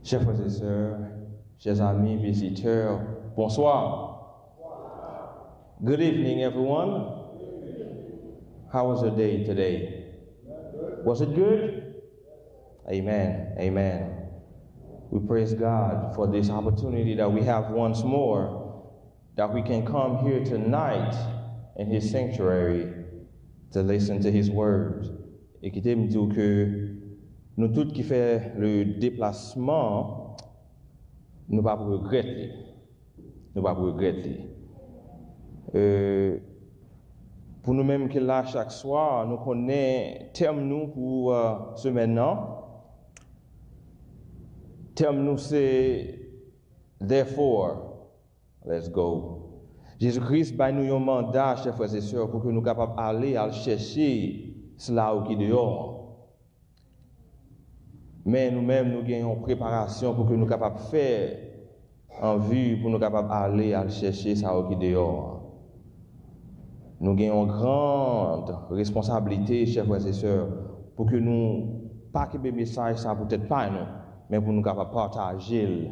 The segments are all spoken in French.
Chers frères et sœurs, chers amis, visiteurs, bonsoir. Good evening, everyone. How was your day today? Was it good? Amen. Amen. We praise God for this opportunity that we have once more, that we can come here tonight in His sanctuary to listen to His words. Et qui me dit que nous tous qui fait le déplacement, nous ne pas regretter. Nous pas regretter. Pour nous-mêmes qui là chaque soir, nous connaissons thème nous pour ce maintenant. Thème nous c'est Therefore, let's go. Jésus-Christ bat nous un mandat, chers frères et sœurs, pour que nous capables d'aller à chercher cela qui est dehors. Mais nous-mêmes, nous gagnons préparation pour que nous capables de faire en vue, pour nous capables d'aller à chercher ça qui est dehors. Nous gagnons grande responsabilité, chers frères et sœurs, pour que nous, pas que le message, ça peut-être pas nous, mais pour nous capables de partager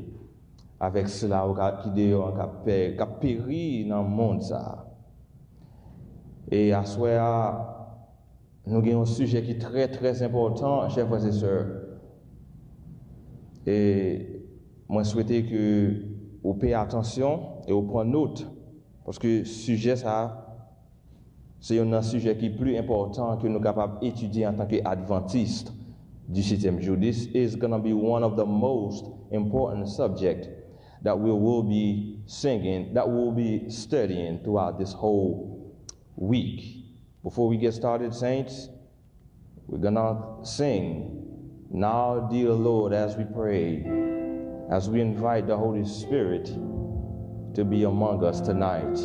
avec cela qui est dehors, qui a péri dans le monde. Ça. Et à ce moment, nous avons un sujet qui est très, très important, chers frères et sœurs. Et moi, je souhaitais que vous payiez attention et vous preniez note, parce que ce sujet, ça, c'est un sujet qui est plus important que nous sommes capables d'étudier en tant qu'adventistes du 7e jour. This is going to be one of the most important subjects that we will be singing, that we'll be studying throughout this whole week. Before we get started, saints, we're going to sing, Now, dear Lord, as we pray, as we invite the Holy Spirit to be among us tonight.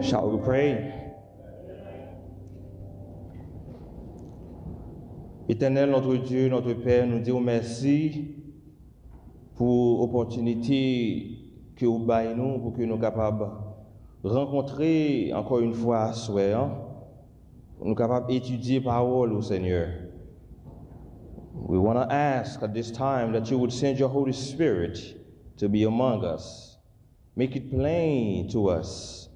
Shall we pray? Éternel, notre Dieu, notre Père, nous disons merci pour l'opportunité que vous baillez nous pour que nous soyons capables de rencontrer encore une fois ce soir, pour nous capables d'étudier la parole au Seigneur. We want to ask at this time that you would send your Holy Spirit to be among us. Make it plain to us,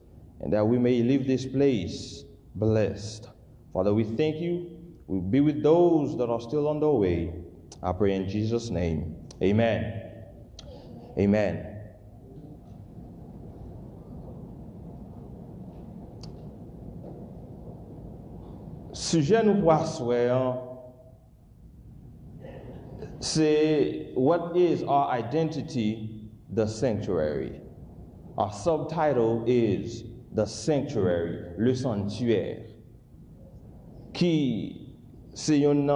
and that we may leave this place blessed. Father, we thank you. We be with those that are still on their way. I pray in Jesus' name. Amen. Amen. Sujet nous poissons, c'est what is our identity, the sanctuary. Our subtitle is The Sanctuary, le sanctuaire, qui c'est une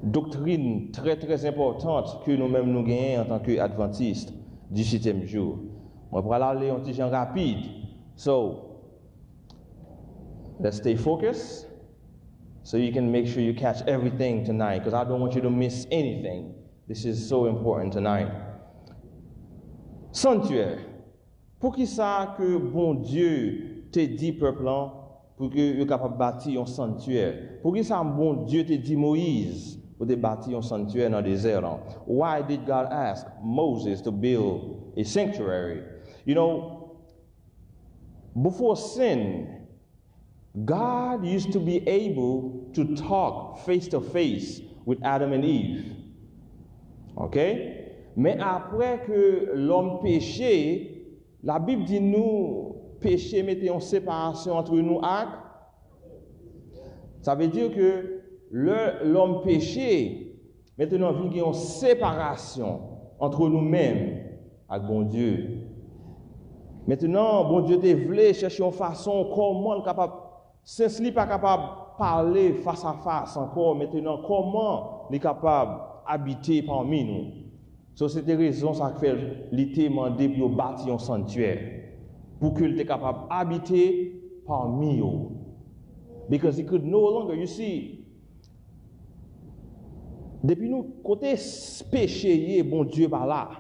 doctrine très très importante que nous-mêmes nous gagnons en tant qu'adventistes du 7e jour. On va aller un petit genre rapide. So, let's stay focused so you can make sure you catch everything tonight, because I don't want you to miss anything. This is so important tonight. Sanctuaire. Pour qui ça que bon Dieu te dit peuple pour que yo capable bâtir un sanctuaire. Pour que ça bon Dieu te dit Moïse pour te bâtir un sanctuaire dans le désert. Là. Why did God ask Moses to build a sanctuary? You know, before sin, God used to be able to talk face to face with Adam and Eve. OK? Mais après que l'homme péché, la Bible dit nous, péché mettait en séparation entre nous et. Ça veut dire que l'homme péché, maintenant il y a une séparation entre nous-mêmes et bon Dieu. Maintenant, bon Dieu te voulait chercher une façon comment il est capable, si il n'est pas capable de parler face à face encore, maintenant comment il est capable d'habiter parmi nous. So, c'est des raisons ça fait l'été demandé pour bâtir un sanctuaire pour qu'il soit capable d'habiter parmi nous. Because he could no longer, you see, depuis nous côté péché, bon Dieu par là.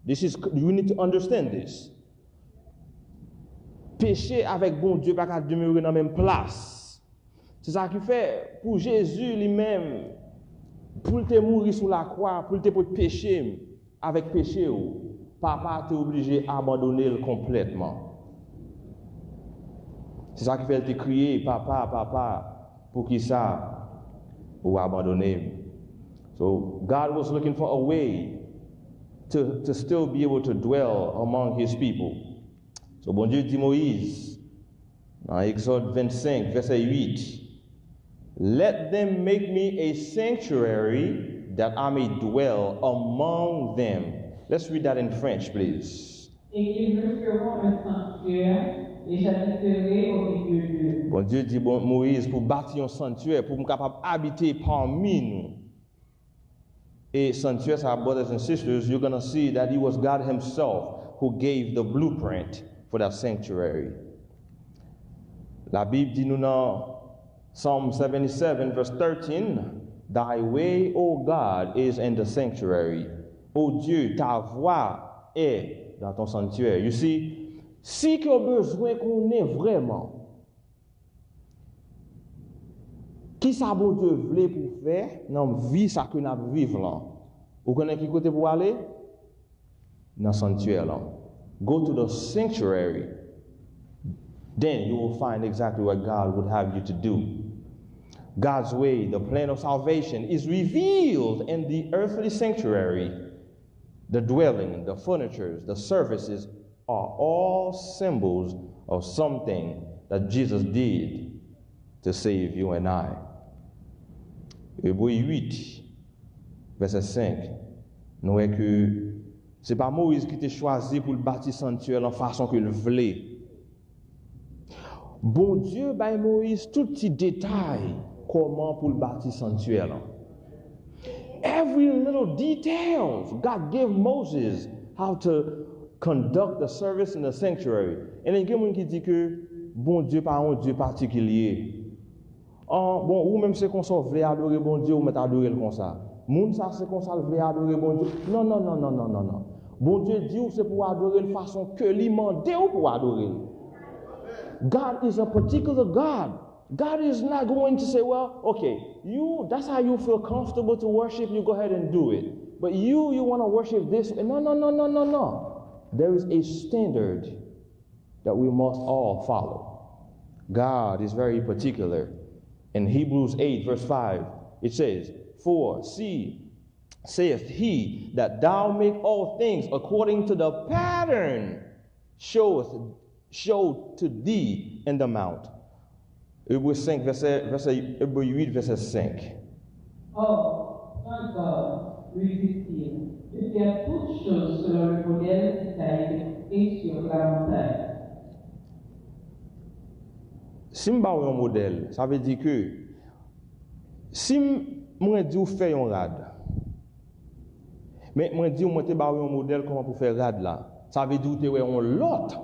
You need to understand this. Péché avec bon Dieu pas demeurer dans la même place. C'est ça qui fait pour Jésus lui-même. Pour te mourir sur la croix, pour te pécher avec péché, papa t'est obligé d'abandonner complètement. C'est ça qui fait te crier, papa, papa, pour qui ça, ou abandonner. So God was looking for a way to still be able to dwell among his people. So bon Dieu dit Moïse, dans Exode 25, verset 8, let them make me a sanctuary that I may dwell among them. Let's read that in French, please. Et qu'ils me feront un sanctuaire, et j'habiterai au milieu d'eux. Bon Dieu dit bon, Moïse pour bâtir un sanctuaire, pour me capable habiter parmi nous. Et sanctuaire, ça, brothers and sisters, you're going to see that it was God himself who gave the blueprint for that sanctuary. La Bible dit nous dans Psalm 77, verse 13, thy way, O God, is in the sanctuary. O Dieu, ta voix est dans ton sanctuaire. You see, si tu as besoin qu'on ait vraiment, qui ça bon Dieu voulait pour faire, dans la vie, ça que nous vivons là. Vous connaissez qui côté pour aller? Dans le sanctuaire là. Go to the sanctuary. Then you will find exactly what God would have you to do. God's way, the plan of salvation, is revealed in the earthly sanctuary. The dwelling, the furniture, the services are all symbols of something that Jesus did to save you and I. Hébreux 8, verset 5, nous voyons que ce n'est pas Moïse qui t'a choisi pour le bâtir sanctuaire en façon qu'il voulait. Bon Dieu, by Moïse, tout petit détail comment pour le bâtir sanctuaire. Every little details God gave Moses how to conduct the service in the sanctuary. Et il y a quelqu'un qui dit que bon Dieu pas un Dieu particulier. Bon, ou même c'est qu'on s'en veut adorer bon Dieu ou mettre adorer le comme ça. Moun ça c'est qu'on s'en veut adorer bon Dieu. Non, non, non, non, non, non, non. Bon Dieu dit ou c'est pour adorer de façon que lui demande ou pour adorer. God is a particular God. God is not going to say, well, okay, that's how you feel comfortable to worship, you go ahead and do it. But you want to worship this. No, no, no, no, no, no. There is a standard that we must all follow. God is very particular. In Hebrews 8, verse 5, it says, for see, saith he, that thou make all things according to the pattern showed to thee in the mount. Hébreux 5, Hébreux 8, verset 5. Or, encore, lui dit-il, de faire toutes choses selon le modèle qui t'a été écrit sur la montagne. Si je un modèle, ça veut dire que si je dis ou fait un rad, mais je dis ou un modèle comment pour faire rad là, ça veut dire que tu un l'autre.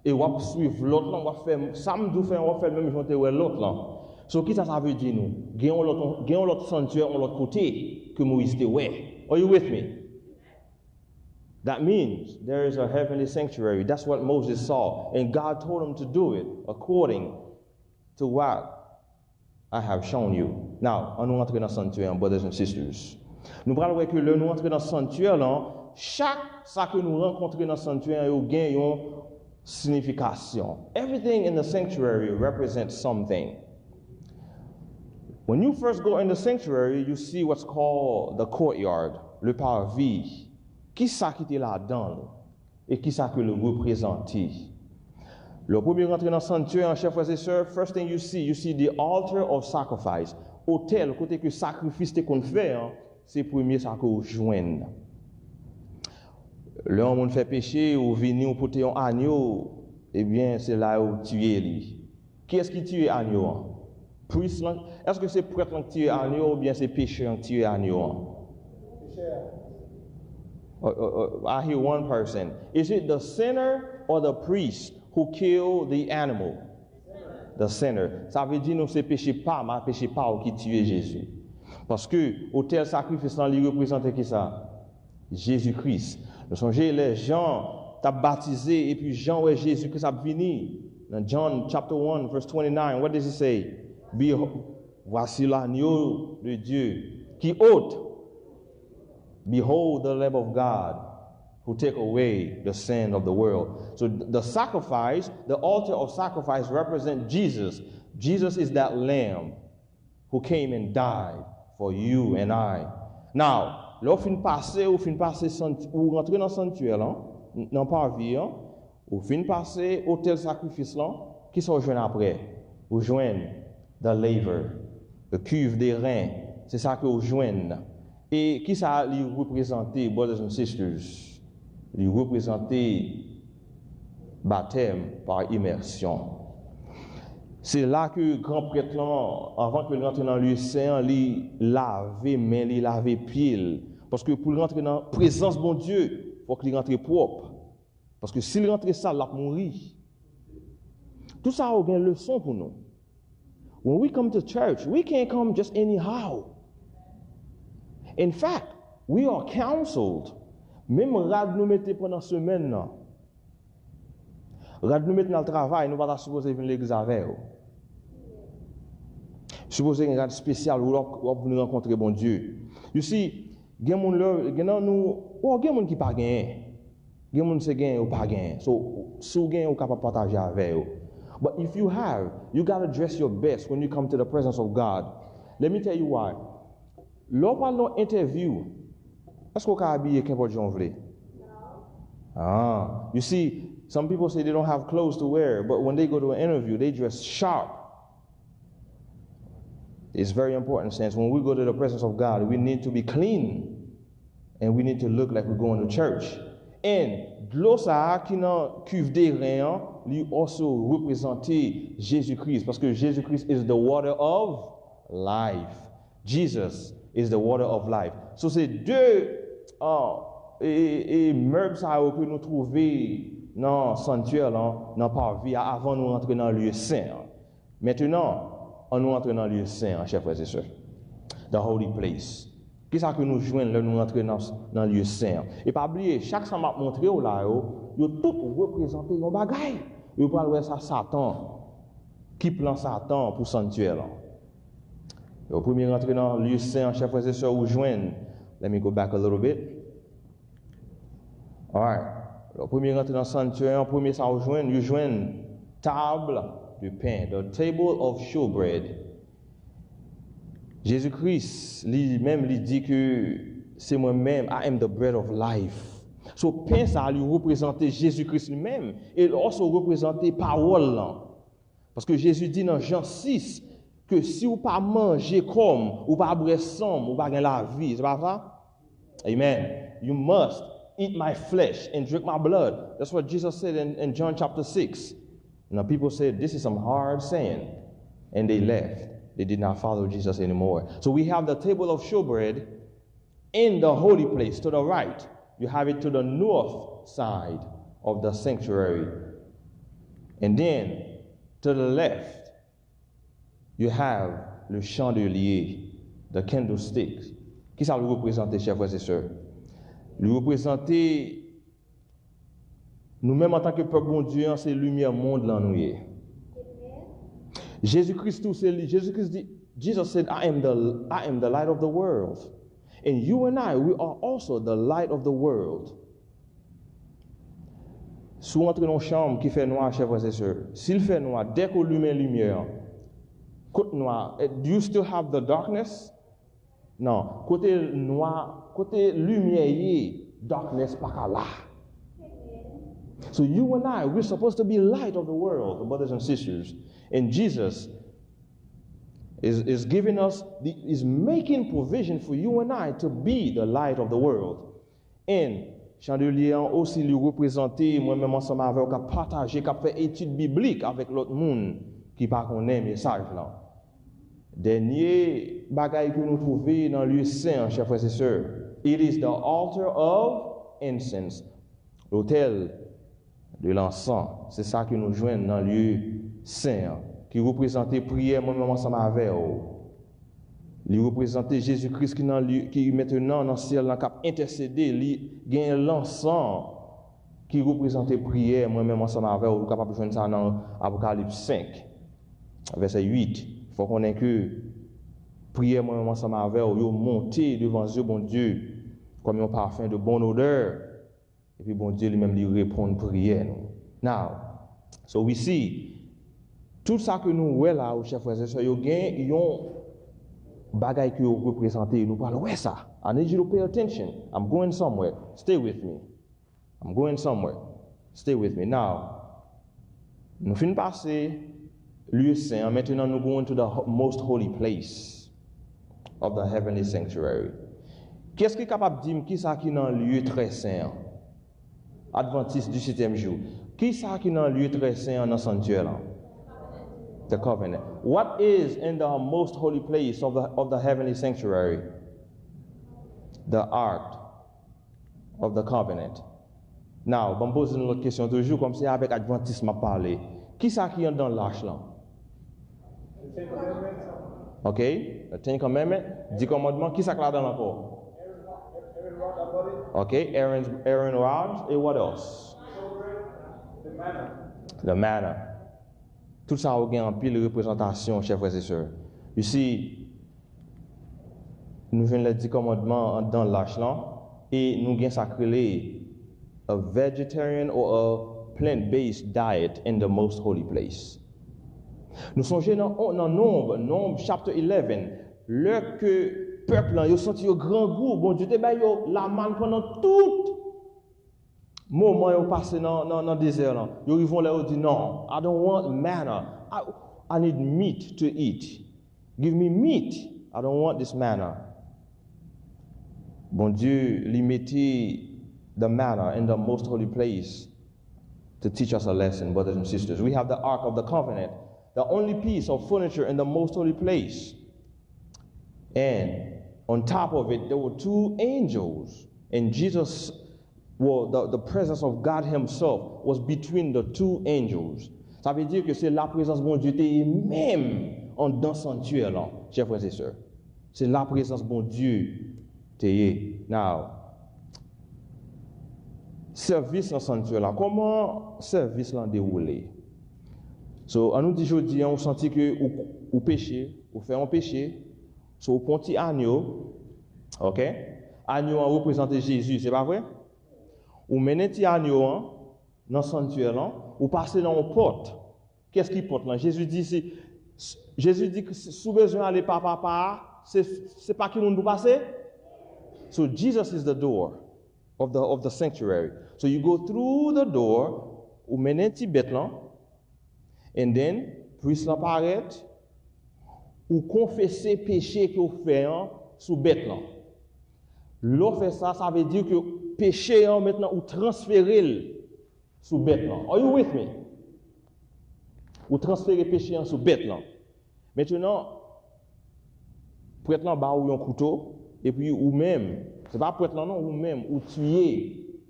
Et on va suivre l'autre, on va faire, samedi, on va faire le même chose que l'autre là. So, qui ça veut dire nous? Gagnons l'autre sanctuaire de l'autre côté que Moïse était. Are you with me? That means there is a heavenly sanctuary. That's what Moses saw. And God told him to do it according to what I have shown you. Now, on nous entre dans le sanctuaire, brothers and sisters. Nous parlons que le nous entre dans le sanctuaire, là, chaque ça que nous rencontrons dans le sanctuaire, il y a une signification. Everything in the sanctuary represents something. When you first go in the sanctuary, you see what's called the courtyard, le parvis. Qui ça qui est là-dedans et qui ça que le représente? Le premier rentré dans le sanctuaire, chers frères et sœurs, first thing you see the altar of sacrifice. Autel, côté que sacrifice qu'on fait, hein, c'est premier ça que vous joignez. Là, on fait péché ou venir ou porter un agneau, eh bien, c'est là où tuer lui. Qui est-ce qui tue l'agneau? Priest, est-ce que c'est prêtre qui tue l'agneau ou bien c'est pécheur qui tue l'agneau? I hear one person. Is it the sinner or the priest who killed the animal? The sinner. Ça veut dire que c'est péché pas, mais péché pas qui tue Jésus. Parce que au tel sacrifice là, il représente qui ça? Jésus-Christ. Nous songez les gens t'as baptisé et puis Jean ouais Jésus que ça venu. Dans John chapter 1 verse 29, what does he say? Behold, voici l'agneau de Dieu qui ôte. Behold the Lamb of God who take away the sin of the world. So the sacrifice, the altar of sacrifice represents Jesus. Jesus is that lamb who came and died for you and I. Now, là, vous passez ou rentrer dans le sanctuaire, dans le parvis, ou passer au tel sacrifice, qui sont joints après? Vous joignez the laver, le cuve des reins. C'est ça que vous joignez. Et qui ça lui représenter, brothers and sisters? Lui représenter baptême par immersion. C'est là que le grand prêtre, avant qu'il rentre dans le lieu saint, il lave mains, il lave pieds. Parce que pour rentrer dans la présence de mon Dieu, il faut qu'il rentre propre. Parce que s'il rentre sale, il va mourir. Tout ça a une leçon pour nous. When we come to church, we can't come just anyhow. In fact, we are counseled. Même rad nous mettez pendant la semaine, rad nous mettez dans le travail, nous ne sommes pas supposés venir l'église avec vous. Supposé un rad spécial où vous venir rencontrer bon Dieu. You see, il y a des gens qui pas gagné. Il y a des gens qui gagnent ou pas gagné. So, si vous gagnez, vous capable partager avec vous. But if you have, you got to dress your best when you come to the presence of God. Let me tell you why. Lors de l'interview, est-ce qu'on peut habiller qu'importe j'en veux? Ah, you see, some people say they don't have clothes to wear, but when they go to an interview, they dress sharp. It's very important, sense. When we go to the presence of God, we need to be clean, and we need to look like we're going to church. And glossa qui n'a cuve des reins, lui also représenter Jésus-Christ, parce que Jésus-Christ is the water of life. Jesus is the water of life. So c'est deux meubles que nous trouvons dans le sanctuaire, dans le parvis, avant de nous entrer dans le lieu saint. Maintenant, on nous entre dans le lieu saint, chers frères et sœurs. The holy place. Qu'est-ce que nous joignons là, nous entrer dans le lieu saint? Et pas oublier, chaque fois que je montré là, ils ont tout représenté un bagage. Ils parlent de ça Satan. Qui plan Satan pour le sanctuaire? Au premier rentrer dans le lieu saint, chers frères et sœurs, vous joignez. Let me go back a little bit. All right. Le premier rentrer dans le sanctuaire, premier ça vous joignez table de pain, the table of showbread. Jésus-Christ lui-même lui dit que c'est moi-même, I am the bread of life. So pain ça lui représente Jésus-Christ lui-même et aussi représenter parole là. Parce que Jésus dit dans Jean 6 que si vous pas manger comme ou pas boire sang, ou pas gagner la vie, c'est pas ça? Amen. You must eat my flesh and drink my blood. That's what Jesus said in John chapter 6. Now people said this is some hard saying and they left. They did not follow Jesus anymore. So we have the table of showbread in the holy place to the right. You have it to the north side of the sanctuary. And then to the left, you have le chandelier, the candlesticks. Qui ça le représente, chers frères et sœurs? Le représente nous-mêmes en tant que peuple bon Dieu, c'est lumière monde là nous. Jésus-Christ tout c'est Jésus-Christ dit, Jesus said, I am the light of the world. And you and I, we are also the light of the world. Si vous entrez dans une chambre qui fait noir, chers frères et sœurs, s'il fait noir, dès qu'on allume la lumière, côté noir, do you still have the darkness? Non. Côté noir, côté lumière, darkness pas là. So you and I, we're supposed to be light of the world, brothers and sisters. And Jesus is giving us, is making provision for you and I to be the light of the world. And chandelier aussi lui représenter, moi-même ensemble avec, qui partager, qui fait étude biblique avec l'autre monde qui pas connaît message là. Dernier bagaille que nous trouvons dans le lieu saint, chers frères et sœurs, it is the altar of incense, l'autel de l'encens. C'est ça que nous joignons dans le lieu saint, qui représente prière moi-même ensemble avec vous. Il représente Jésus-Christ qui maintenant dans le ciel, qui a intercédé, il gagne l'encens qui représente prière moi-même ensemble avec vous. Vous êtes capable de joindre ça dans Apocalypse 5, verset 8. Il faut qu'on ait que prière moi-même ensemble avec vous, monter devant Dieu, bon Dieu, comme un parfum de bonne odeur. Et puis bon Dieu lui-même lui répond prière. Now, so we see, tout ça que nous voyons là, chers frères et sœurs, ils ont bagay que vous représentez, nous parlons, ouais ça, I need you to pay attention. I'm going somewhere. Stay with me. I'm going somewhere. Stay with me. Now, nous finissons passer lieu saint, maintenant nous going to the most holy place of the heavenly sanctuary. Qu'est-ce qui est capable de dire qui ça qui est dans le lieu très saint? Adventiste du 7e jour. Qui ça qui est dans le lieu très saint dans le sanctuaire là? The covenant. What is in the most holy place of the heavenly sanctuary? The ark of the covenant. Now, je me pose une autre question toujours, comme si avec Adventisme à parler. Qui ça qui est dans l'arche là? OK? The Ten Commandments. 10 commandements. Qui ça qui est là encore? OK? Aaron rod. Et what else? The manna. Tout ça a un pile de représentation, chers frères et sœurs. Ici, nous venons de 10 commandements dans l'arche là, et nous avons sacré a vegetarian or a plant-based diet in the most holy place. Nous songeons dans Nombre chapitre 11, le que peuple a senti un grand goût, bon Dieu te baille la manne pendant tout moment où passé dans le désert là. Ils vont là et disent non, I don't want manna. I need meat to eat. Give me meat. I don't want this manna. Bon Dieu, lui mettait the manna in the most holy place to teach us a lesson, brothers and sisters. We have the Ark of the Covenant, the only piece of furniture in the most holy place. And on top of it, there were 2 angels. And Jesus, well, the presence of God himself was between the 2 angels. Ça veut dire que c'est la présence de Dieu qui est même en dans le sanctuaire, là, chers frères et sœurs. C'est la présence de Dieu qui est. Now, service dans le sanctuaire, là, comment service là déroulé? So, on nous dit aujourd'hui, on sentit que ou péché, ou fait un péché, so, au petit agneau, ok? Agneau a représenté Jésus, c'est pas vrai? Ou menez petit agneau dans le sanctuaire là, ou passez dans une porte. Qu'est-ce qui porte là? Jésus dit que sous besoin d'aller par papa, c'est pas qui nous doit passer. So Jesus is the door of the sanctuary. So you go through the door, ou menez petit bête là, and then puis l'apparaître, ou confesser péché que vous faites sous bête là. L'on fait ça, ça veut dire que péché maintenant ou transférer sous bête là. Are you with me? Ou transférer péché sous bête là. Maintenant, prêtre là ba ou un couteau et puis ou même, c'est pas prêtre là non, ou même ou tuer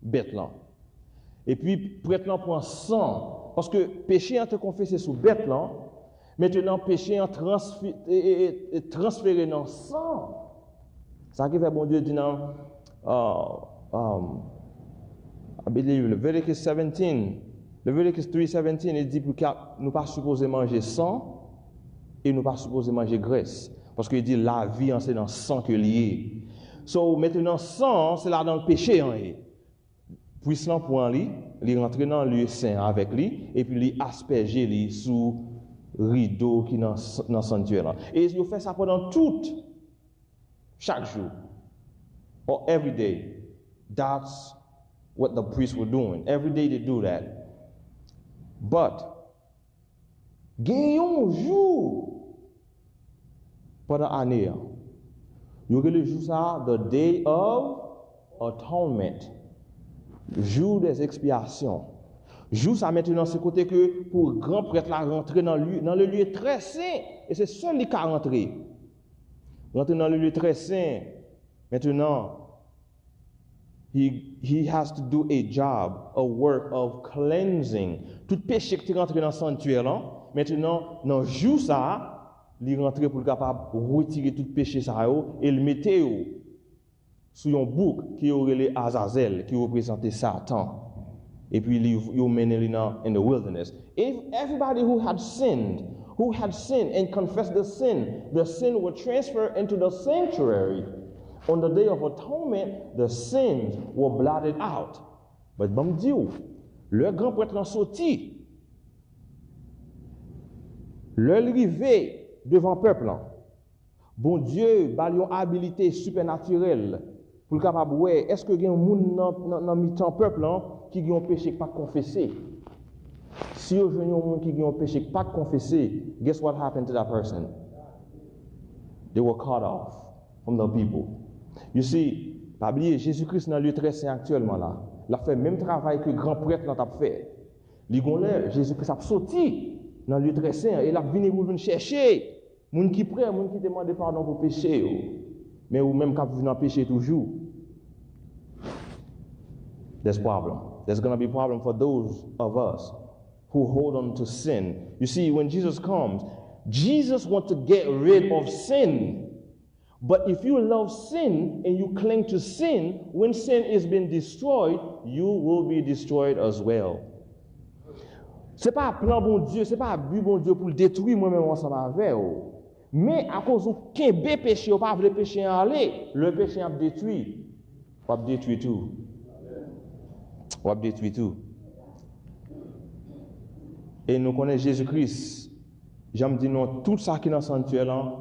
bête là. Et puis prêtre là prend sang parce que péché a été confessé sous bête là. Maintenant péché a transféré dans sang. Ça qui fait bon Dieu dit dans I believe Leviticus 17 Leviticus 3:17, il dit que nous pas supposés manger sang et nous pas supposés manger graisse. Parce qu'il dit la vie, c'est dans le sang que lié. So, maintenant, sang, c'est là dans le péché. Puissant pour lui, il rentre dans le lieu saint avec lui, et puis il asperge lui sous rideau qui est dans le sanctuaire. Et il fait ça pendant chaque jour, or every day. That's what the priests were doing. Every day they do that. But, gagnons jour pendant l'année. Vous avez le jour ça, the day of atonement. Jour des expiations. Jour ça maintenant, c'est côté que pour le grand prêtre là rentrer dans le lieu très saint, et c'est seul qui a rentré. Rentrer dans le lieu très saint, maintenant, he has to do a job, a work of cleansing. Tout péché qui est rentré dans le sanctuaire là, maintenant, dans le jour ça, il rentre pour capable retirer tout péché ça et le mettre sur un bouc qui aurait les Azazel, qui représentait Satan. Et puis, il mène in the wilderness. If everybody who had sinned and confessed the sin were transferred into the sanctuary. On the day of atonement, the sins were blotted out. But bon Dieu, le grand prêtre en sorti, le rivé devant le peuple. Bon Dieu, a une habilité supernaturelle pour le capable ouais, est-ce que il y a un monde dans mi-temps peuple qui a un péché pas confessé? Si vous avez un monde qui a un péché pas confessé, guess what happened to that person? They were cut off from the people. You see, pas oublier Jésus-Christ dans le lieu très saint actuellement là. Il a fait le même travail que le grand prêtre a fait. Jésus-Christ a sorti dans le lieu très saint et il a venu pour venir chercher moun qui prêt, moun qui demande pardon pour péché. Mais ou même quand vous venez pécher toujours. There's problem. There's going to be problem for those of us who hold on to sin. You see, when Jesus comes, Jesus wants to get rid of sin. But if you love sin and you cling to sin, when sin is being destroyed, you will be destroyed as well. Ce n'est pas un plan bon Dieu, ce n'est pas un but bon Dieu pour le détruire moi-même ensemble avec vous. Mais à cause où qu'un péché, ou pas le péché en aller, le péché a détruit. On va détruire tout. On va détruire tout. Et nous connaissons Jésus-Christ. J'aime dire non, tout ça qui est dans le sanctuaire là,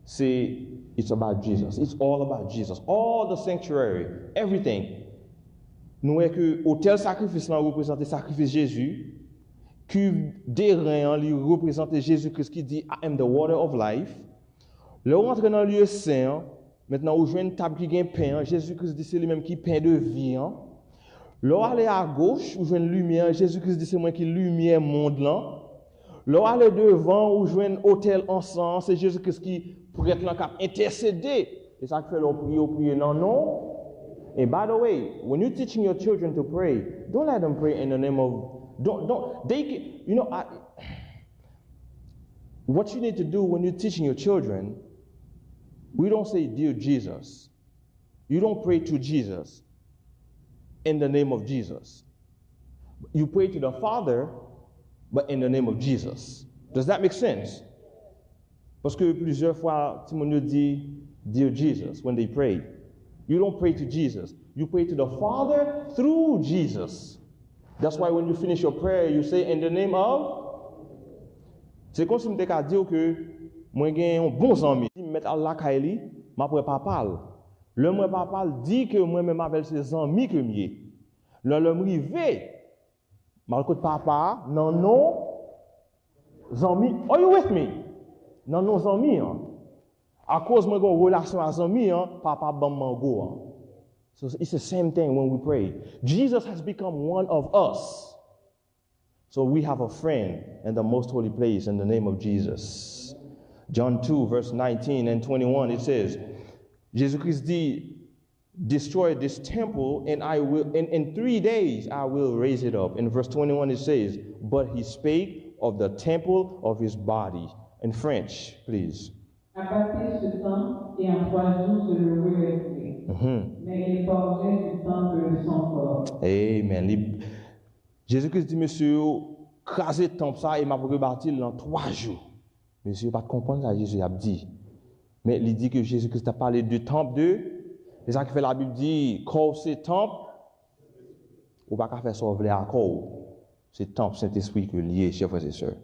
c'est it's about Jesus. It's all about Jesus. All the sanctuary, everything. Nous voyons que autel sacrifice là représente le sacrifice Jésus. Cuve d'airain lui représente Jésus-Christ qui dit I am the water of life. Le rentre dans le lieu saint, maintenant où joue une table qui gagne pain, Jésus-Christ dit c'est lui-même qui pain de vie. Le aller à gauche où joue une lumière, Jésus-Christ dit c'est moi qui lumière monde là. Le aller devant où joue un hôtel ensemble, c'est Jésus-Christ qui prête là cap intercéder. Et ça fait le prier non. And by the way, when you're teaching your children to pray, don't let them pray in the name of what you need to do when you're teaching your children, we don't say, Dear Jesus. You don't pray to Jesus in the name of Jesus. You pray to the Father, but in the name of Jesus. Does that make sense? Parce que plusieurs fois, Timon dit, Dear Jesus, when they pray. You don't pray to Jesus. You pray to the Father through Jesus. That's why when you finish your prayer, you say, in the name of. C'est comme si je te dire que moi j'ai un bon ami. Je mets Allah Kaili, ma pour papa. Le moi papa dit que moi même avec ses amis que mieux. Le rivé. Mal côté papa, non amis. Are you with me? Non amis. À cause moi une relation avec amis, papa bam mango. So it's the same thing when we pray. Jesus has become one of us. So we have a friend in the most holy place in the name of Jesus. John 2, verse 19 and 21, it says, Jesus-Christ dit, destroy this temple and I will, in 3 days I will raise it up. In verse 21 it says, but he spake of the temple of his body. In French, please. Abattez ce temple et en 3 jours je le relèverai. Mais il est pas vrai du temple de son corps. Amen. Jésus-Christ dit, monsieur, crasez le temple ça et m'a rebâti dans 3 jours. Monsieur, pas de comprendre ça, Jésus a dit. Mais il dit que Jésus-Christ a parlé du temple c'est ça qui fait la Bible dit, quand c'est temple, ou pas qu'à faire sauver à corps. C'est temple Saint-Esprit qui est lié, chers frères et sœurs.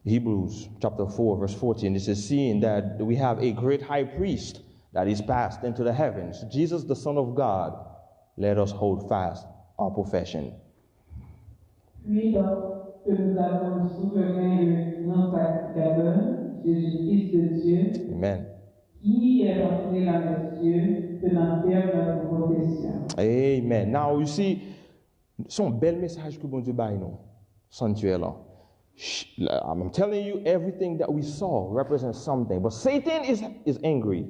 Hebrews chapter 4, verse 14, it says, seeing that we have a great high priest that is passed into the heavens, Jesus the Son of God, let us hold fast our profession. Puis, donc, que nous avons le souverain et le grand sacrificateur, Jésus-Christ de Dieu, Amen. qui est entré dans les cieux, tenant ferme notre protection. Amen. Now, you see, son bel message que bon Dieu baille nous, sanctuaire là. I'm telling you, everything that we saw represents something. But Satan is angry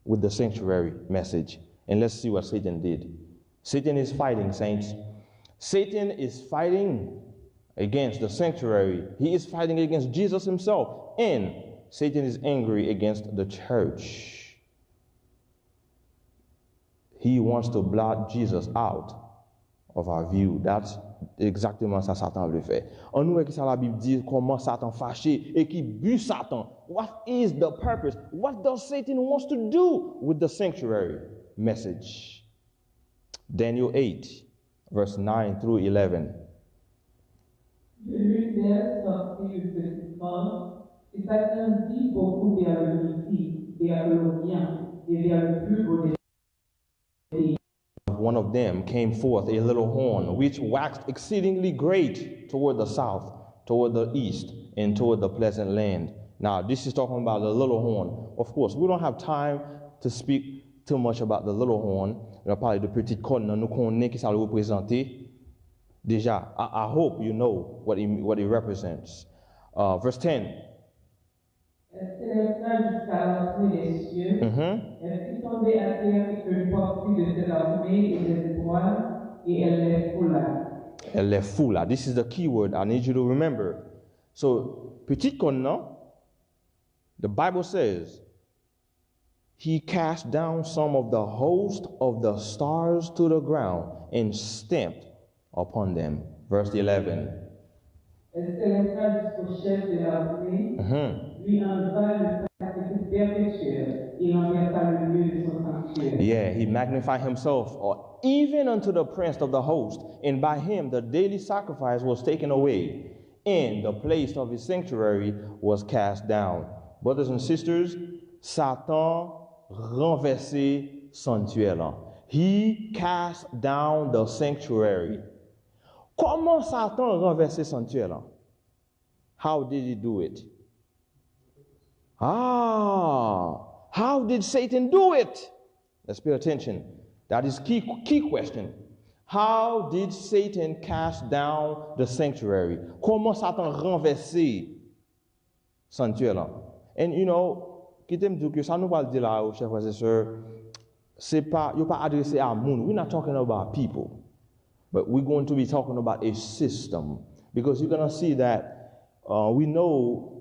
with the sanctuary message. And let's see what Satan did. Satan is fighting, saints. Satan is fighting against the sanctuary. He is fighting against Jesus himself. And Satan is angry against the church. He wants to blot Jesus out of our view. That's exactement ça Satan veut faire. On nous voit que ça la Bible dit comment Satan fâché et qui but Satan. What is the purpose? What does Satan wants to do with the sanctuary message? Daniel 8, verse 9 through 11. De l'une d'elles sortit une petite femme, et Satan dit beaucoup vers le midi, vers l'Orient, et vers le plus beau des pays. One of them came forth a little horn, which waxed exceedingly great toward the south, toward the east, and toward the pleasant land. Now, this is talking about the little horn. Of course, we don't have time to speak too much about the little horn. On va parler de petite corne, nous connaissons qui ça le représente. Déjà, I hope you know what it represents. Verse 10. Elle s'élèvera jusqu'à l'entrée des cieux. Elle fit tomber à terre une partie de cette armée et des étoiles, et elle les foula. Elle les foula. This is the key word I need you to remember. So, petite corne, the Bible says, he cast down some of the host of the stars to the ground and stamped upon them. Verse 11. Elle s'élèvera jusqu'au chef de l'armée, lui enleva le sacrifice perpétuel, et renversa le lieu de son sanctuaire. Yeah, he magnified himself, or even unto the prince of the host, and by him the daily sacrifice was taken away, and the place of his sanctuary was cast down. Brothers and sisters, Satan renversé sanctuaire. He cast down the sanctuary. Comment Satan renversé sanctuaire? How did he do it? How did Satan do it? Let's pay attention. That is key question. How did Satan cast down the sanctuary? Comment Satan renversé sanctuaire? And you know, qui t'aime dire que ça nous va le dire là, chers frères et sœurs, c'est pas, you're pas adressé à monde. We're not talking about people. But we're going to be talking about a system, because you're going to see that we know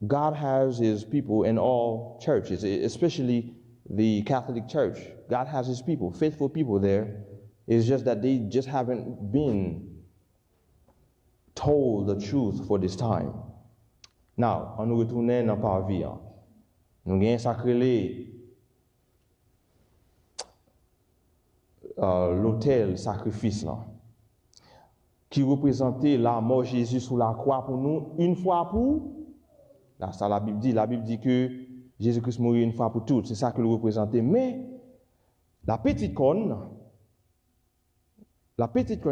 God has his people in all churches, especially the Catholic Church. God has his people, faithful people there. It's just that they just haven't been told the truth for this time. Now, on nous retourne dans parvis. Nous avons sacré l'autel sacrifice là, qui représentait la mort de Jésus sur la croix pour nous, une fois pour. Là, ça la Bible dit que Jésus-Christ mourit une fois pour toutes, c'est ça que le représentait. Mais la petite corne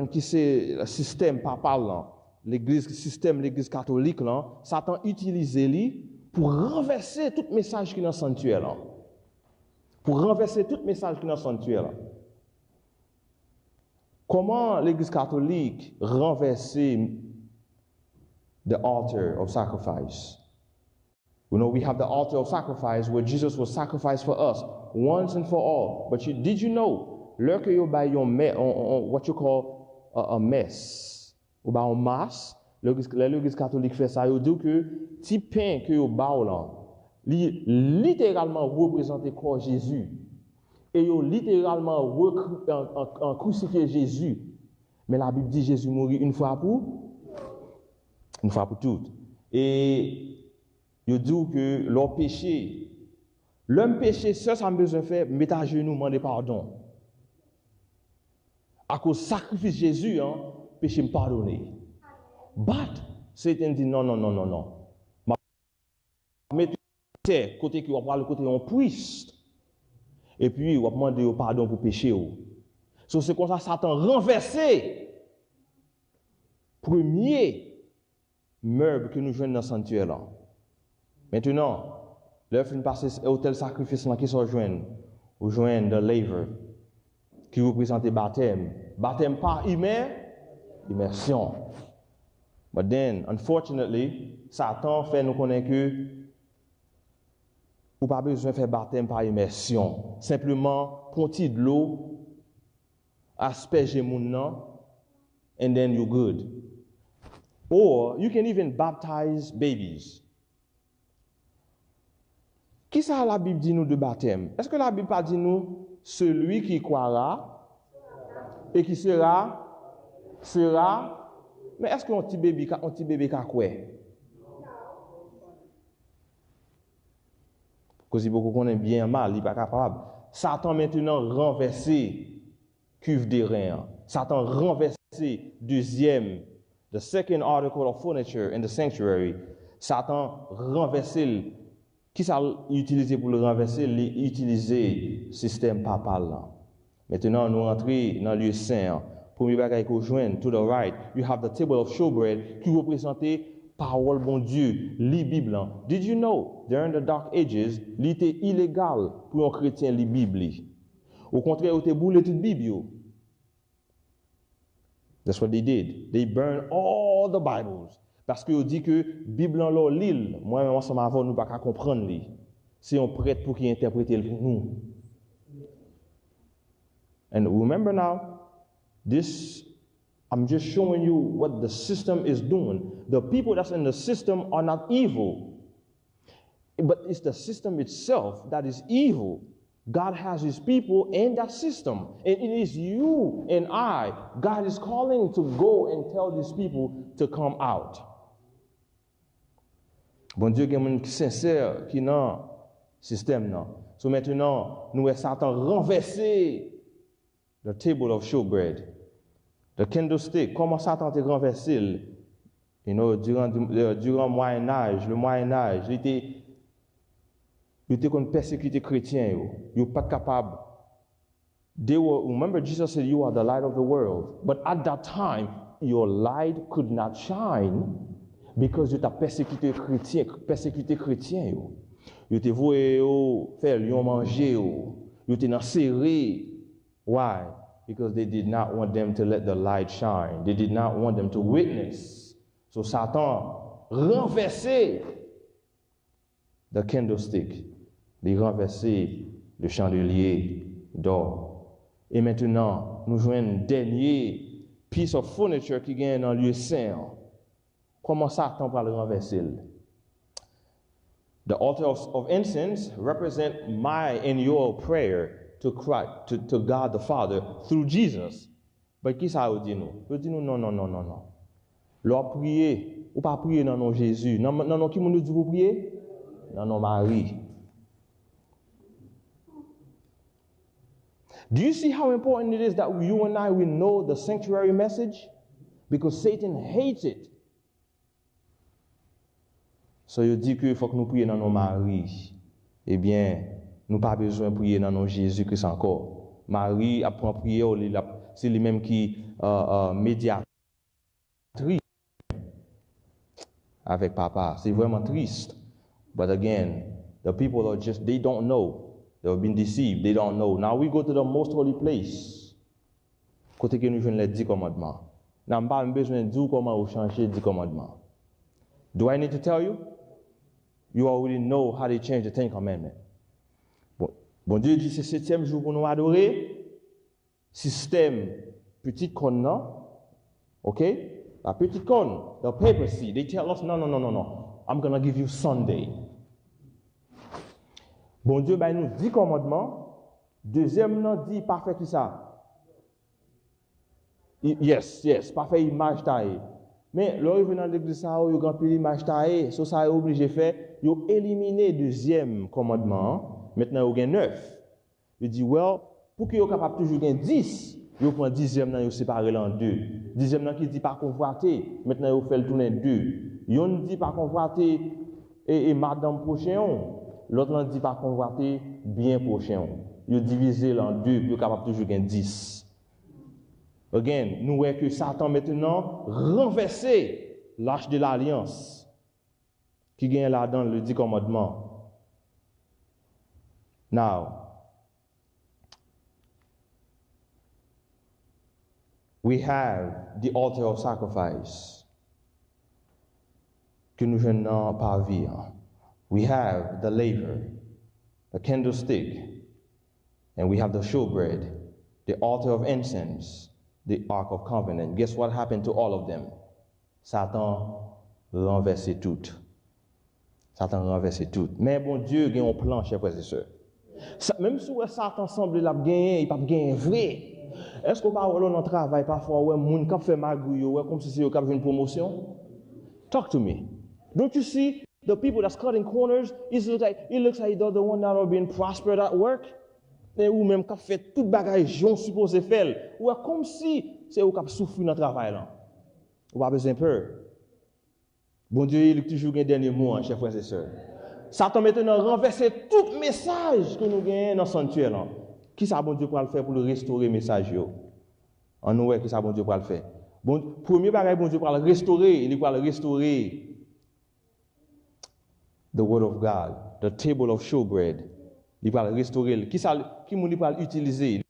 qui c'est le système papal là, l'église catholique là, Satan utilisait lui pour renverser tout message qui est dans le sanctuaire là. Pour renverser tout message qui est dans le sanctuaire là. Comment l'Église catholique renversait the altar of sacrifice? We know we have the altar of sacrifice where Jesus was sacrificed for us once and for all. But did you know, lorsque you buy what you call a mess, ou bien un masse, l'Église catholique fait ça, il dit que petit pain que vous baillez là, littéralement représenté corps Jésus. Et ils ont littéralement crucifié Jésus. Mais la Bible dit Jésus mourit une fois pour toutes. Et il dit que leur péché, l'homme péché, ça a besoin de faire, mettre à genoux, demander pardon. À cause du sacrifice de Jésus, péché me pardonner. But, Satan dit non. Mettez côté qui va parler côté en priest. Et puis, il va demander pardon pour péché. So, c'est comme ça, Satan renversé. Premier meuble que nous jouons dans le sanctuaire là. Maintenant, l'heure fin passer au tel sacrifice là qui se joignent, ou joignent le laver, qui représente le baptême. Baptême par immersion. But then, unfortunately, Satan fait nous connaître que ou pas besoin de faire baptême par immersion. Simplement, prends-tu de l'eau, asperger mon nom, and then you're good. Or, you can even baptize babies. Qui ça la Bible dit nous de baptême? Est-ce que la Bible pas dit nous, celui qui croira et qui sera, mais est-ce qu'un petit bébé a quoi? Parce que beaucoup connaissent bien mal, il n'est pas capable. Satan maintenant renversé cuve des reins. Satan renversé deuxième, the second article of furniture in the sanctuary. Satan renversé. Qui ça utilisé pour le renverser? Utiliser le système papal là. Maintenant, nous rentrons dans le lieu saint. Premier bagage qu'on joint, to the right, you have the table of showbread qui représente parole bon Dieu, li Bible. Did you know, during the dark ages, il était illégal pour un chrétien li Bible. Au contraire, il était boulé toute Bible. That's what they did. They burned all the Bibles. Parce que dit que Bible en l'île, moi-même ensemble avant nous pas comprendre li. C'est un prêtre pour qui interpréter pour nous. And remember now, this, I'm just showing you what the system is doing. The people that's in the system are not evil, but it's the system itself that is evil. God has his people in that system, and it is you and I. God is calling to go and tell these people to come out. Bon Dieu, il y a des gens sincères qui dans le système. So maintenant, nous avons Satan renversé the table of showbread. The candlestick, comment Satan a renversé, durant le Moyen-Âge, il était comme persécuté chrétien. Il n'était pas capable. Remember, Jesus said, "You are the light of the world." But at that time, your light could not shine because you étais persécuté chrétien. Il était voué faire lion manger. Il était serré. Why? Because they did not want them to let the light shine. They did not want them to witness. So Satan renversé the candlestick. Il renversé le chandelier d'or. Et maintenant, nous jouons un dernier piece of furniture qui gagne dans le lieu saint. Comment Satan va le renverser? The altar of incense represent my and your prayer to Christ, to God the Father through Jesus. Mais qui ça dit nous? Il dit nous non. Leur prier, ou pas prier dans nom Jésus. Non, qui nous dit vous prier? Dans nom Marie. Do you see how important it is that you and I, we know the sanctuary message? Because Satan hates it. So il dit qu'il faut que nous prions dans nos Marie. Eh bien, nous pas besoin de prier dans nos Jésus-Christ encore. Marie apprend à prier, c'est lui-même qui médiatrice avec papa. C'est vraiment triste. But again, the people are just, they don't know. They've been deceived. They don't know. Now we go to the most holy place. Côté que nous jouons les 10 commandements. Nous n'avons pas besoin de dire comment changer les 10 commandements. Do I need to tell you? You already know how they change the 10 commandments. Bon Dieu dit c'est le 7e jour pour nous adorer. Système, petite cône, non? OK? La petite cône, the papacy, they tell us, no. I'm going to give you Sunday. Bon Dieu, nous 10 commandements. Deuxième, dit parfait qui ça? Yes, pas fait image taille. Mais le revenant de l'église, ça, il y a grand pile image taille. So, ça est obligé de faire, il a éliminé le deuxième commandement. Maintenant, il y a 9. Il dit, well, pour qu'il soit capable de toujours gagner 10, il prend 10e, il sépare en 2. 10e qui dit pas convoiter, maintenant il fait le tourner 2. Il dit pas convoiter et madame prochain, l'autre dit pas convoiter bien prochain. Il divise en 2 pour capable de toujours gagner 10. Again, nous voyons que Satan maintenant renversé l'arche de l'alliance qui gagne là-dedans le 10 commandements. Now, we have the altar of sacrifice que nous venons par vivre. We have the laver, the candlestick, and we have the showbread, the altar of incense, the Ark of Covenant. Guess what happened to all of them? Satan renversé tout. Satan renversé tout. Mais bon Dieu a un plan, chers frères et sœurs. Même si Satan semble la gagner, il pas gagner vrai. Est-ce qu'on parle dans notre travail parfois ouais moun qui fait magouille ouais comme si c'est au cap une promotion? Talk to me. Don't you see the people that's cutting corners? It looks like they're the one that are being prospered at work. Ou même qui fait toute bagage j'on supposé faire. Ou comme si c'est au cap souffrir dans le travail là. Ou pas besoin peur. Bon Dieu, il a toujours un dernier mot, chers frères et sœurs. Satan maintenant renverser tout message que nous gagnons dans le sanctuaire là. Qui ça bon Dieu pour le faire pour le restaurer le message yo? En nous qui ça bon Dieu pour le faire. Bon premier bagage bon Dieu pour le restaurer, il va le restaurer the word of God, the table of showbread. Il va le restaurer. Qui moun va l'utiliser?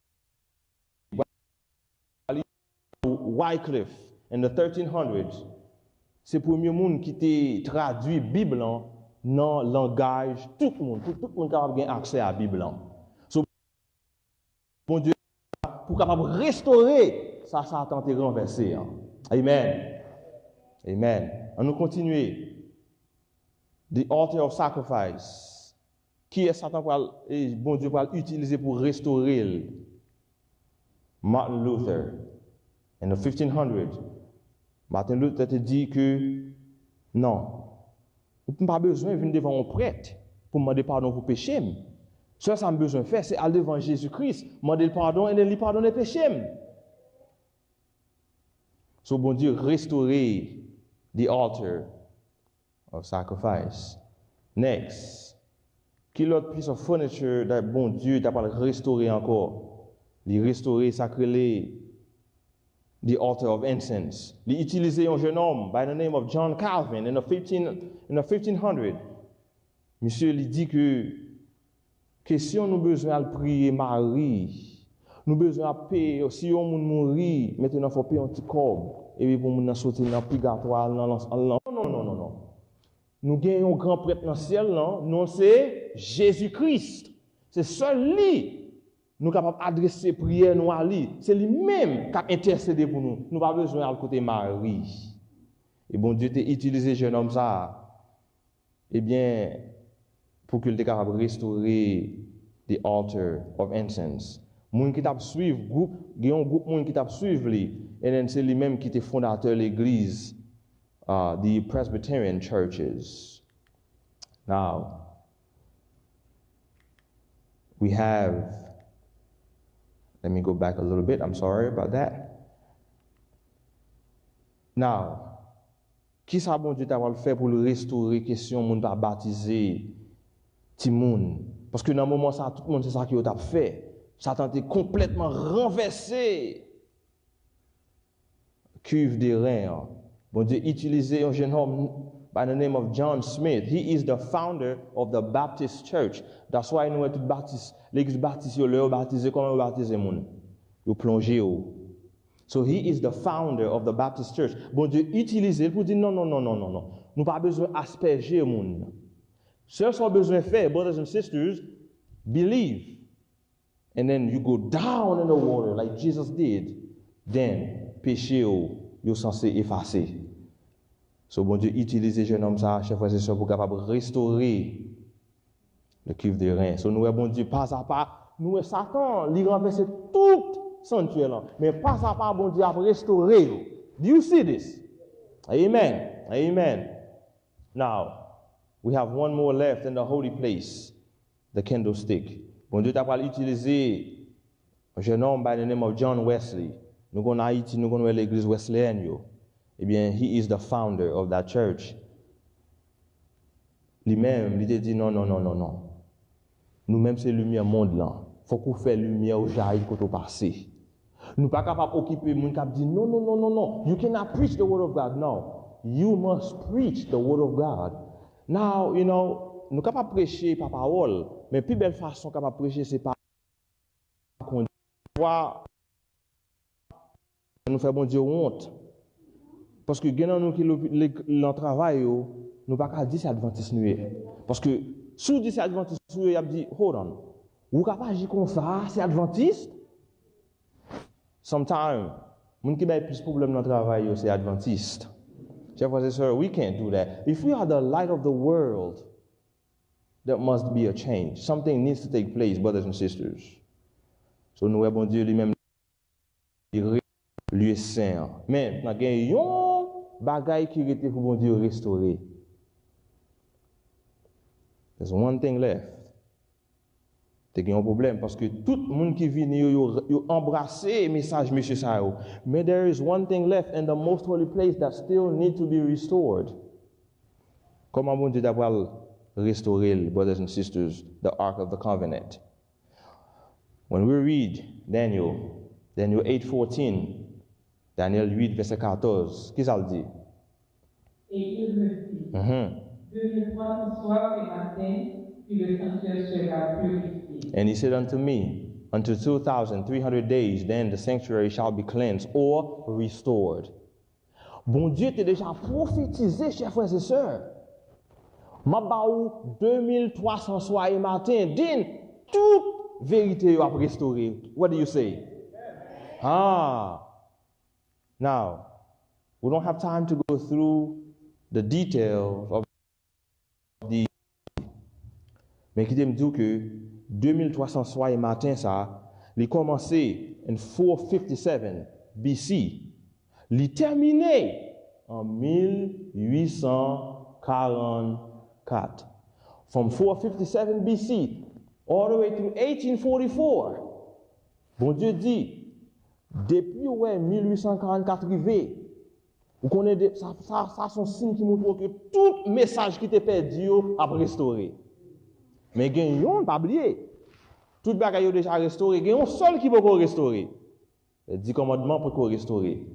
Wycliffe in the 1300s. C'est le premier monde qui t'a traduit Bible dans le langage tout le monde qui a accès à la Bible. So, bon Dieu, pour capable restaurer ça a tenté de renverser. Amen. Amen. On nous continuer. The altar of sacrifice. Qui est Satan et bon Dieu va l'utiliser pour restaurer? Martin Luther. In the 1500s. Martin Luther te dit que non, on n'a pas besoin de venir devant un prêtre pour demander pardon pour péché. Ce que ça a besoin de faire, c'est aller devant Jésus-Christ, demander le pardon et lui pardonner le péché. So bon Dieu restaurer the altar of sacrifice. Next. Quel autre piece of furniture that bon Dieu t'a pas restauré encore? Il restaurer sacré the altar of incense. Il utilisé un jeune homme by the name of John Calvin in the 1500. Monsieur il dit que si on a besoin de prier Marie, nous besoin de payer si on mourir, maintenant faut payer un petit corps et puis pour nous sortir dans le purgatoire non. Nous gagnons un grand prêtre dans le ciel, non c'est Jésus-Christ. C'est seul lui nous sommes capables d'adresser prière nous à lui. C'est lui-même qui a intercédé pour nous. Nous n'avons pas besoin de côté Marie. Et bon Dieu t'a utilisé jeune homme ça. Eh bien, pour qu'il soit capable de restaurer the altar of incense. Moun qui t'a suivre groupe, il y a un groupe moun qui t'a suivre lui. Et c'est lui-même qui était fondateur de l'église. The Presbyterian churches. Now, we have, let me go back a little bit, I'm sorry about that. Now, qui ça bon Dieu t'a fait pour le restaurer, question moun pas baptiser ti moun? Parce que dans le moment ça, tout le monde c'est ça qui t'a fait. Ça t'a été complètement renversé. Cuve des reins. Bon Dieu utilisé un jeune homme by the name of John Smith. He is the founder of the Baptist Church. That's why nous tout baptiste, l'église baptiste yo le baptisé comment baptiser moun? Yo plonger yo. So he is the founder of the Baptist Church. Bon Dieu utilisé pour dire non. Nous pas besoin asperger moun. Ce qu'on a besoin de faire, brothers and sisters, believe. And then you go down in the water like Jesus did. Then péché yo censé effacer. So bon Dieu utilise jeune homme ça, chers frères et sœurs, pour capable restaurer le cuve de rein. So nous bon Dieu pas à pas, nous Satan, il renverse toute sanctuaire là. Mais pas ça pas bon Dieu a restauré. Do you see this? Amen. Amen. Now, we have one more left in the holy place, the candlestick. Bon Dieu t'a pas utilisé un jeune homme by the name of John Wesley. Nous connaissons Haïti, nous connaissons l'église wesleyenne. Eh bien, he is the founder of that church. Lui-même, il a dit non. Nous-mêmes, c'est lumière monde là. Faut qu'on fasse lumière au jaillit quand on passe. Nous pas capable occuper moun qui dit non. You cannot preach the word of God. No. You must preach the word of God. Now, you know, nous capable prêcher par parole, mais plus belle façon capable prêcher c'est pas qu'on voit nous fait bon Dieu honte. Parce que gagnant nous qui le travail nous pas qu'à dire c'est adventiste nous. Parce que sous dit c'est adventiste nous, il a dit hold on. Vous capable agir comme ça, c'est adventiste? Sometimes moun qui a plus problème dans le travail c'est adventiste. Chers frères et sœurs, we can't do that. If we are the light of the world, there must be a change. Something needs to take place, brothers and sisters. So nous bon Dieu lui-même lui est saint. Mais nous avons un bagage qui était pour bon Dieu restaurer. There's one thing left. C'est un problème parce que tout le monde qui vient yo embrasser le message monsieur Sao. Mais there is one thing left in the most holy place that still need to be restored. Comment bon Dieu d'avoir restauré, brothers and sisters, the Ark of the Covenant? When we read Daniel 8:14, Daniel 8 verset 14, qu'est-ce qu'il dit? Et il me dit, 2300 soirs et matins, puis le sanctuaire sera purifié. And he said unto me, unto 2,300 days, then the sanctuary shall be cleansed or restored. Bon Dieu t'a déjà prophétisé, chers frères et sœurs. Ma baou 2300 soirs et matin, din toute vérité a restauré. What do you say? Now, we don't have time to go through the details of the. Mais qui me dit que 2300 soirs et matin, ça, il a commencé en 457 BC. Il a terminé en 1844. From 457 BC all the way to 1844. Bon Dieu dit, depuis 1844 arrivé, vous connaissez ça sont signes qui montrent que tout message qui était perdu a restauré. Mais il y a un pas oublié. Tout bagay est déjà restauré. Il y a un seul qui peut restaurer. Les 10 commandements pour restaurer.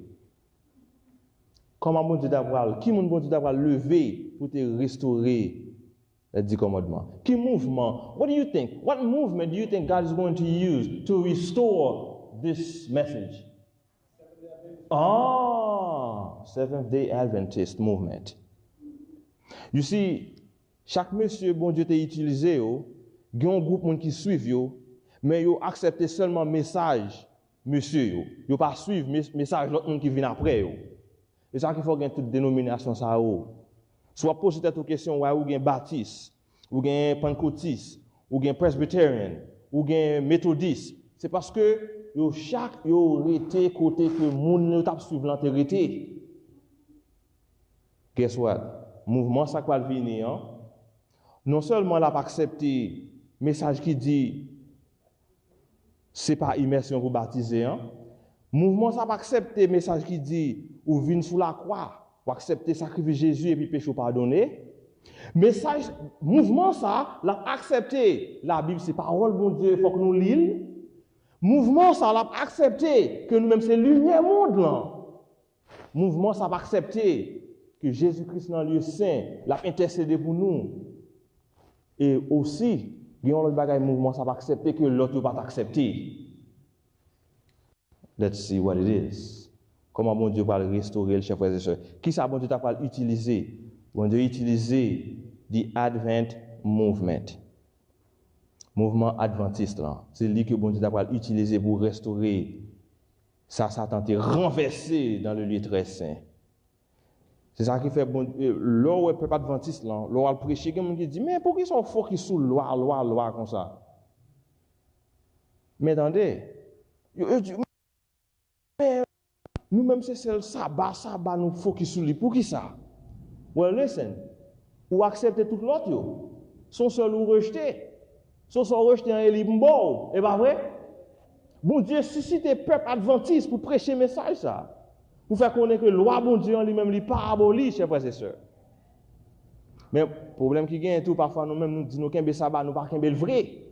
Comment bon Dieu d'avoir, qui bon Dieu d'avoir levé pour te restaurer les 10 commandements? Qui mouvement? What do you think? What movement do you think God is going to use to restore this message? Seventh-day Adventist movement. You see, chaque monsieur, bon Dieu, t'a utilisé, il y a un groupe qui suit, mais ils acceptent seulement le message, monsieur. Ils ne pas suivre le message de l'autre qui vient après. C'est ça qu'il faut gagner toute dénomination. Soit poser cette question, ou bien baptiste, ou bien pentecôtiste, ou bien presbyterian, ou bien méthodiste. C'est parce que chaque été côté que le monde ne tape suivre l'antérité. Guess what? Mouvement ça va venir. Non seulement l'a pas accepté message qui dit c'est pas immersion pour baptiser, mouvement ça pas accepter message qui dit ou vient sous la croix ou accepter sacrifice Jésus et puis péché pardonné. Message mouvement ça l'a accepté la Bible c'est parole bon Dieu faut que nous lisions. Mouvement ça l'a accepté que nous-mêmes c'est lumière monde là. Mouvement ça va accepter que Jésus-Christ dans le lieu saint l'a intercédé pour nous. Et aussi, il y a un autre mouvement, ça va accepter que l'autre ne va pas accepter. Let's see what it is. Comment bon Dieu va restaurer le chers frères et sœurs? Qui ça bon Dieu va utiliser? Bon Dieu utiliser the Advent movement. Mouvement adventiste là. C'est lui que bon Dieu va utiliser pour restaurer. Ça tenté renverser dans le lieu très saint. C'est ça qui fait bon l'eau peuple adventiste là, l'eau al prêcher quelqu'un qui dit mais pourquoi ils sont forts qui sous loi comme ça? Mais attendez, Nous-mêmes, c'est le sabbat, nous focus sur lui. Pour qui ça? Well, listen. Ou accepter tout l'autre, yo. Son seul ou rejeté. Son seul rejeté en élimbo. Et pas vrai? Bon Dieu suscite peuple adventiste pour prêcher le message, ça. Pour faire connaître que la loi, bon Dieu, en lui-même, n'est pas abolie, chers frères et sœurs. Mais le problème qui gagne tout, parfois, nous-mêmes, nous disons que le sabbat, nous ne pas le vrai.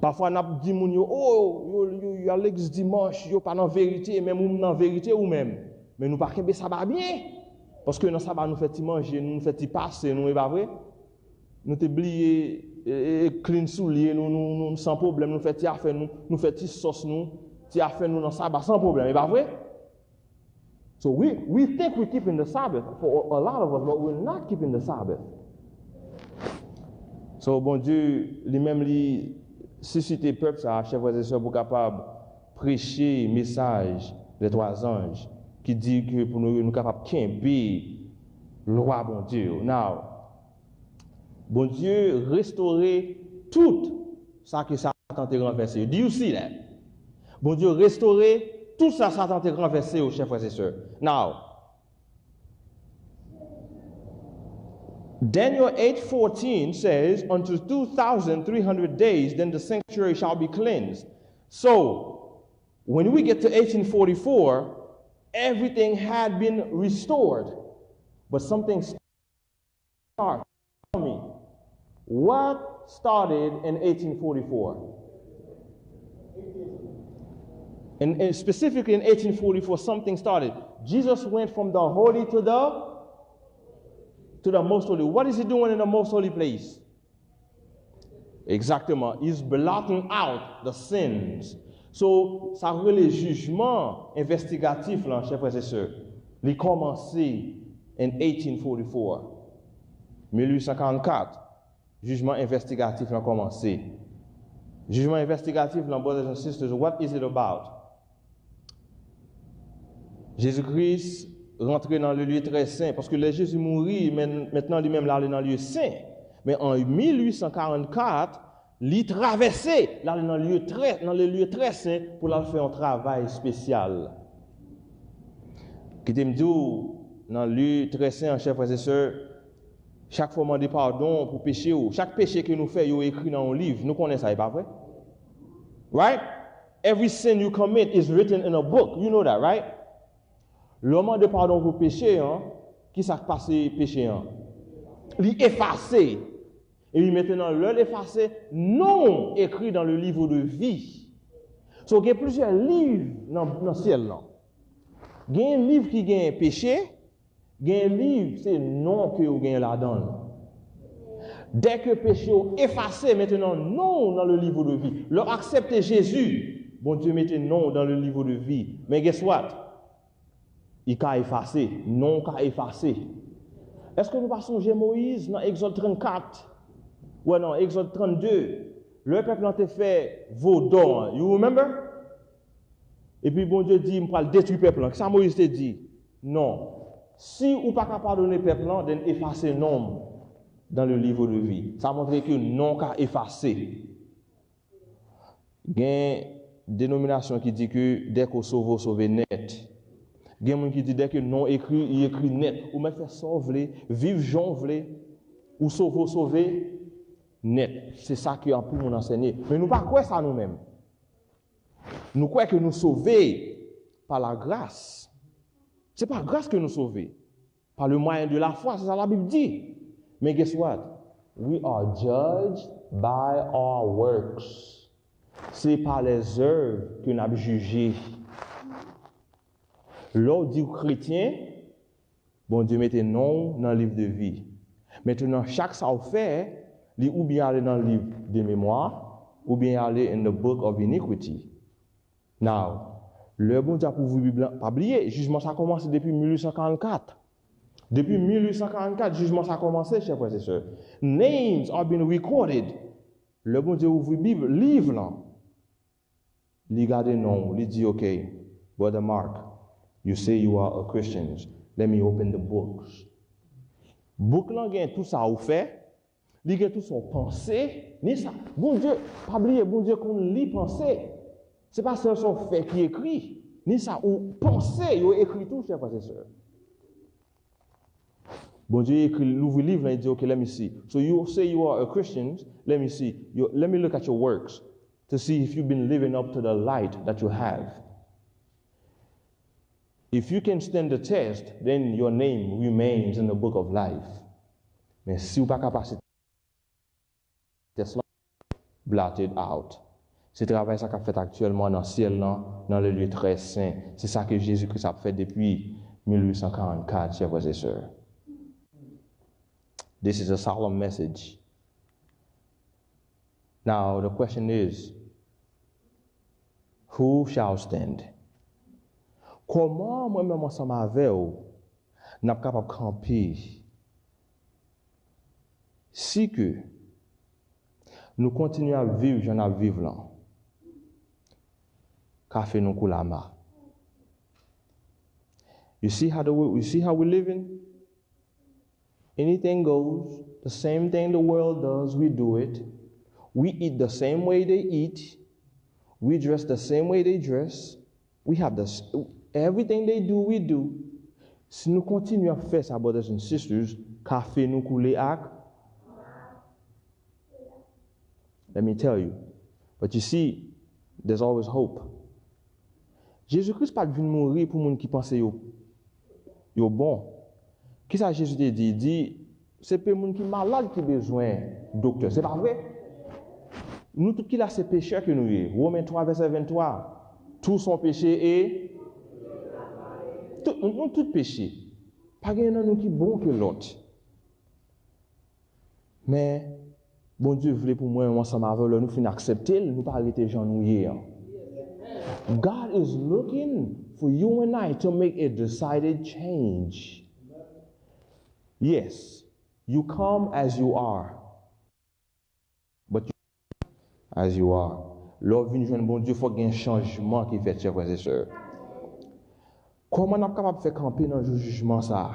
Parfois, nous disons, oh, il y a l'église dimanche, il n'y a pas dans la vérité, même dans la vérité ou même. Mais nous ne pas le sabbat bien. Parce que dans le sabbat, nous faisons manger, nous faisons passer, nous, n'est pas vrai? Nous oublié clean soulier, nous sans problème, nous faisons affaire, nous faisons sauce, nous affaire nous dans le sabbat sans problème, n'est pas vrai? So we think we're keeping the Sabbath for a lot of us, but we're not keeping the Sabbath. So bon Dieu, lui-même, lui suscite le peuple, ça, chers frères et sœurs, pour capable prêcher le message des trois anges, qui dit que pour nous capables de quimper le roi bon Dieu. Now, bon Dieu restaurer tout ça que Satan a renversé. Do you see that? Bon Dieu restaurer tout ça, Satan a renversé, chers frères et sœurs. Now, Daniel 8:14 says, until 2,300 days, then the sanctuary shall be cleansed. So, when we get to 1844, everything had been restored, but something started. Tell me, what started in 1844? And specifically in 1844, something started. Jesus went from the holy to the most holy. What is he doing in the most holy place? Exactement. He's blotting out the sins. So, ça relève le jugement investigatif, là, chers frères et sœurs. Il a commencé en 1844. 1844. Jugement investigatif a commencé. Jugement investigatif, là, brothers and sisters, what is it about? Jésus-Christ rentrait dans le lieu très saint, parce que les Jésus mourit, maintenant lui-même allait dans le lieu saint. Mais en 1844, il traversait, allait dans le lieu très saint pour leur faire un travail spécial. Qui me dit, dans le lieu très saint, chers frères et sœurs, chaque fois demander pardon pour péché, chaque péché que nous faisons est écrit dans un livre. Nous connaissons ça, n'est pas vrai? Right? Every sin you commit is written in a book. You know that, right? Le moment de pardon pour péché, qui s'est passé péché? Il effacé. Et maintenant, l'effacer, non écrit dans le livre de vie. Donc, il y a plusieurs livres dans le ciel. Il y a un livre qui gagne péché, il y a un livre, c'est non que vous gagnez là-dedans. Dès que péché est effacé, maintenant, non dans le livre de vie. Leur accepter Jésus, bon Dieu mettez non dans le livre de vie. Mais guess what? Il a effacé, non qu'a effacé. Est-ce que nous passons Moïse dans Exode 34? Ouais, non, Exode 32. Le peuple a fait Vaudon. You remember? Et puis bon Dieu dit, il va détruire le peuple. Ça Moïse te dit? Non. Si vous pas pardonner le peuple, then effacer non dans le livre de vie. Ça montre que non qu'a effacé. Il y a une dénomination qui dit que dès qu'on sauve net. Il y a des gens qui disent que non écrit, il écrit net. Ou même faire sauver, vivre Jean voulez, ou sauver net. C'est ça qui a pour nous enseigner. Mais nous ne pas quoi ça nous-mêmes. Nous croyons que nous sauvons par la grâce. Ce n'est pas la grâce que nous sauvons. Par le moyen de la foi, c'est ça la Bible dit. Mais guess what? We are judged by our works. C'est par les œuvres que nous avons jugé. L'ordre dit aux chrétiens, bon Dieu mettez non dans le livre de vie. Maintenant, chaque ça fait, ou bien aller dans le livre de mémoire, ou bien aller in the book of iniquity. Now, le bon Dieu pour vous pas oublier, jugement ça a commencé depuis 1844. Depuis 1844, jugement ça a commencé, chers frères et sœurs. Names are being recorded. Le bon Dieu ouvre la Bible, livre là. Il garde non, il dit OK, Brother Mark. You say you are a Christian. Let me open the books. Book là gagne tout ça ou fait. Il a tout son pensée, ni ça. Bon Dieu, pas oublier bon Dieu qu'on lit pensée. Ce n'est pas seulement son fait qui écrit, ni ça, ou penser, il écrit tout, chers frères et sœurs. Bon Dieu écrit, l'ouvre le livre, et il dit, okay, let me see. So you say you are a Christian, let me see. Let me look at your works to see if you've been living up to the light that you have. If you can stand the test, then your name remains in the book of life. Mais si vous n'êtes pas capable de test, blotted out. C'est le travail qu'a fait actuellement dans le ciel, dans le lieu très saint. C'est ça que Jésus-Christ a fait depuis 1844, chers frères et sœurs. This is a solemn message. Now, the question is, who shall stand? Comment moi-même ensemble avec vous, nous sommes capables de camper si que nous continuons à vivre, j'en ai vivre là, qu'a fait nous coulama. You see how we're living? Anything goes. The same thing the world does, we do it. We eat the same way they eat. We dress the same way they dress. We have everything they do, we do. Si nous continuons à faire ça, brothers and sisters, qu'a fait nous couler ak? Let me tell you. But you see, there's always hope. Jésus-Christ pas venu mourir pour les gens qui pensaient yo bon. Qui ça Jésus te dit? Il dit, c'est pour les gens qui sont malades qui ont besoin de docteur. C'est pas vrai? Nous, tout qui là, c'est pécheurs que nous sommes. Romains 3, verset 23. Tous sont péchés et... Nous, tout péché. Pas qu'il y en a nous qui bon que l'autre. Mais, bon Dieu voulait pour moi, ensemble avec nous, nous accepter, nous pas arrêter gens nous hier. God is looking for you and I to make a decided change. Yes, you come as you are, but you as you are. Lors d'une jeune bon Dieu, il faut qu'il y ait un changement qui fait, chers frères et sœurs. Comment on est capable de faire camper dans le jugement ça?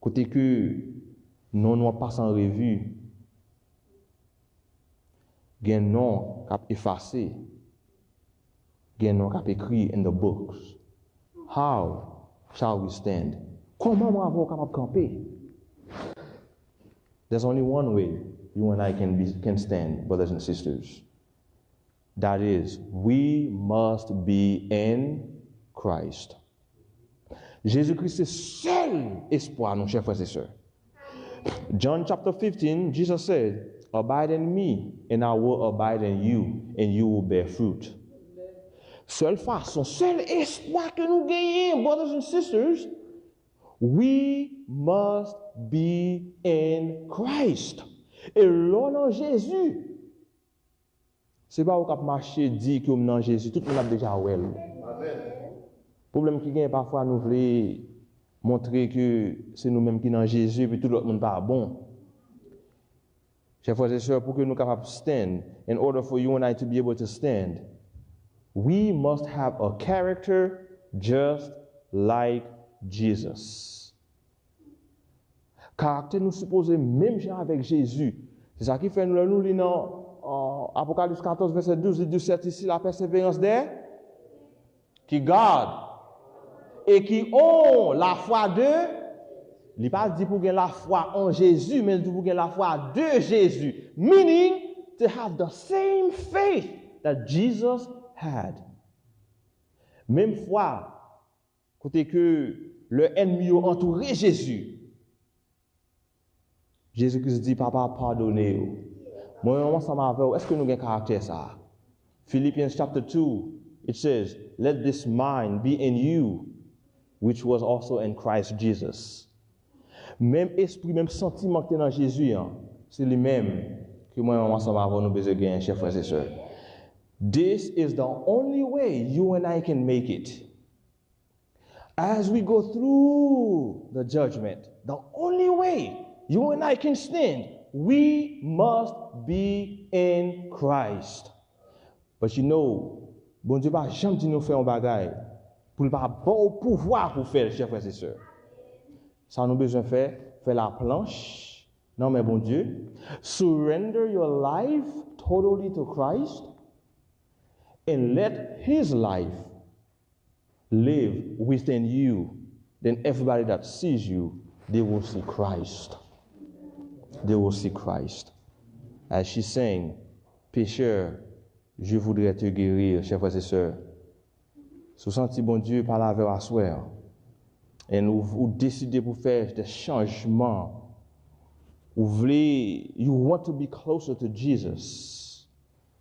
Côté que non passe en revue, il y a un nom qui a effacé, il y a un nom qui a écrit in the books. How shall we stand? Comment on est capable de camper? There's only one way you and I can stand, brothers and sisters. That is, we must be in Christ. Jésus-Christ est seul espoir, nos chers frères et sœurs. John chapter 15, Jesus said, abide in me, and I will abide in you, and you will bear fruit. Seule façon, seul espoir que nous gagnons, brothers and sisters, we must be in Christ. Et l'on en Jésus. C'est pas au cap marché dit que nous en Jésus, tout le monde a déjà well. Le problème qui gagne parfois nous voulons montrer que c'est nous-mêmes qui dans Jésus et tout le monde pas bon. Chers frères et sœurs, pour que nous capables de stand, in order for you and I to be able to stand, we must have a character just like Jesus. Caractère nous supposé même genre avec Jésus. C'est ça qui fait nous lire dans Apocalypse 14 verset 12, il dit ici la persévérance des qui gardent et qui ont la foi de, il n'est pas dit pour gagner la foi en Jésus, mais pour gagner la foi de Jésus. Meaning to have the same faith that Jesus had. Même foi, côté que le ennemi a entouré Jésus. Jésus-Christ dit, Papa, pardonnez-vous. Moi, ensemble avec vous, est-ce que nous avons un caractère ça? Philippians chapter 2, it says, let this mind be in you, which was also in Christ Jesus. Même esprit, même sentiment que dans Jésus, hein, c'est le même que moi, ensemble avec nous, besoin de gagner, chers frères et sœurs. This is the only way you and I can make it. As we go through the judgment, the only way you and I can stand, we must be in Christ. But you know, bon Dieu va jamais nous faire un bagage pour ne pas bon pouvoir pour faire, chers frères et sœurs. Ça nous besoin de faire la planche. Non mais bon Dieu, surrender your life totally to Christ and let his life live within you, then everybody that sees you, they will see Christ. They will see Christ. As she sang, pécheur, je voudrais te guérir, chers frères et sœurs. Si vous sentez bon Dieu parler avec vous à soir, et vous décidez pour faire des changements, you want to be closer to Jesus,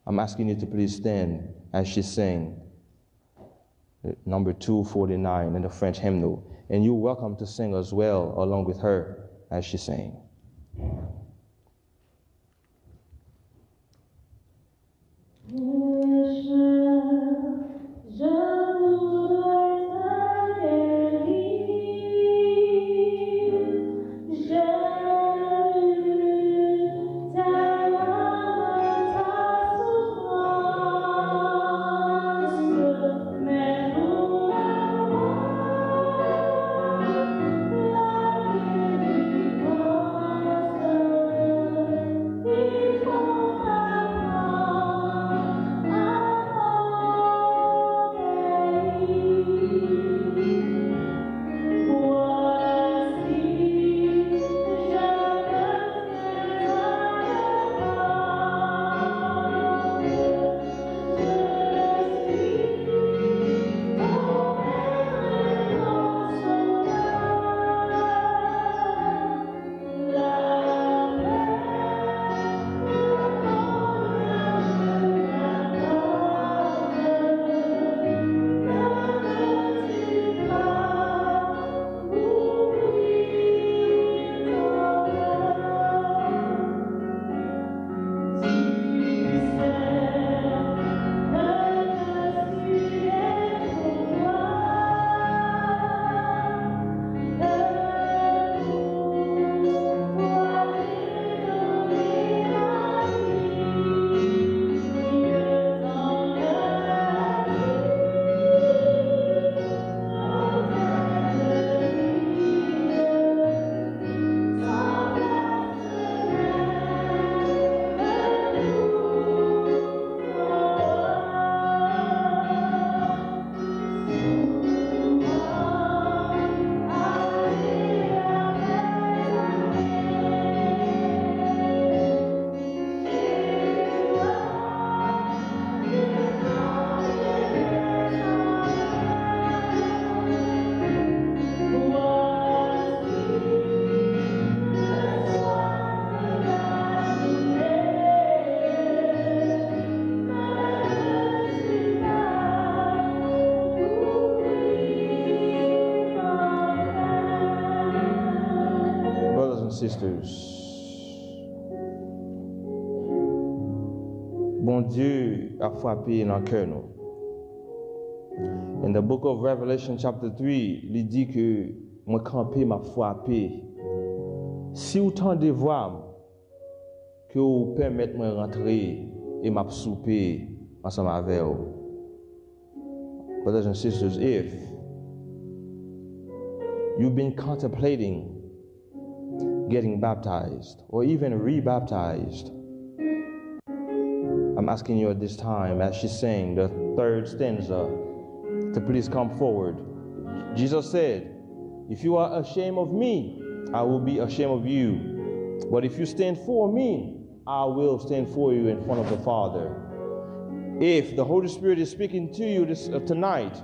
I'm asking you to please stand as she sang number 249 in the French hymnal. And you're welcome to sing as well along with her as she sang. Sisters, bon Dieu a frappé dans le cœur nous. In the book of Revelation chapter 3, il dit que moi campé m'a frappé. Si autant de voix que vous permettez moi rentrer et m'a souper ensemble avec vous. Brothers and sisters, if you've been contemplating getting baptized or even rebaptized, I'm asking you at this time, as she's saying the third stanza, to please come forward. Jesus said, if you are ashamed of me, I will be ashamed of you. But if you stand for me, I will stand for you in front of the Father. If the Holy Spirit is speaking to you tonight,